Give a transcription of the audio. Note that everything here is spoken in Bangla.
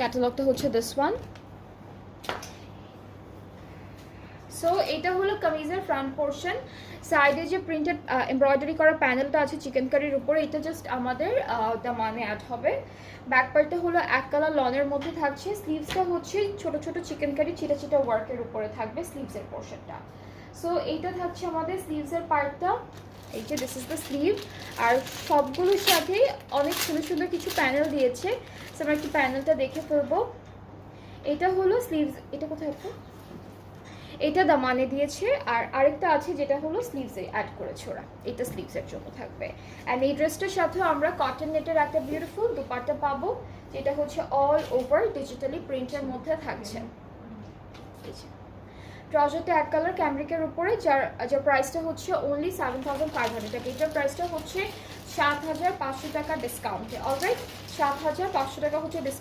ক্যাটালগটা হচ্ছে দিস ওয়ান। সো এটা হলো কামিজের ফ্রন্ট পোর্শন। সাইডে যে প্রিন্টেড এমব্রয়ডারি করা প্যানেলটা আছে চিকেন কারির উপরে, এটা জাস্ট আমাদের দামানে অ্যাড হবে। ব্যাক পার্টটা হলো এক কালার লনের মধ্যে থাকছে। স্লিভসটা হচ্ছে ছোট ছোট চিকেন কারি চিটা চিটা ওয়ার্কের উপরে থাকবে স্লিভসের পোর্শনটা। সো এইটা থাকছে আমাদের স্লিভসের পার্টটা। এই যে দিস ইজ দ্য স্লিভ। আর সবগুলোর সাথে অনেক সুন্দর সুন্দর কিছু প্যানেল দিয়েছে। সো আমরা একটু প্যানেলটা দেখে ফেলবো। এটা হলো স্লিভস, এটা কোথায় একটা, এটা দামানে দিয়েছে। আর আরেকটা আছে যেটা হলো স্লিভসে অ্যাড করেছে ওরা, এটা স্লিভসের জন্য থাকবে। অ্যান্ড এই ড্রেসটার সাথেও আমরা কটন নেটের একটা বিউটিফুল দুপাট্টা পাবো, যেটা হচ্ছে অল ওভার ডিজিটালি প্রিন্টের মধ্যে থাকছে। ট্রাউজারটা এক কালার ক্যামরিকের উপরে, যার প্রাইসটা হচ্ছে অনলি 7500 টাকা। এটার প্রাইসটা হচ্ছে 7500 টাকা ডিসকাউন্টে। অলরাইট, 7500 টাকা হচ্ছে ডিসকাউন্ট।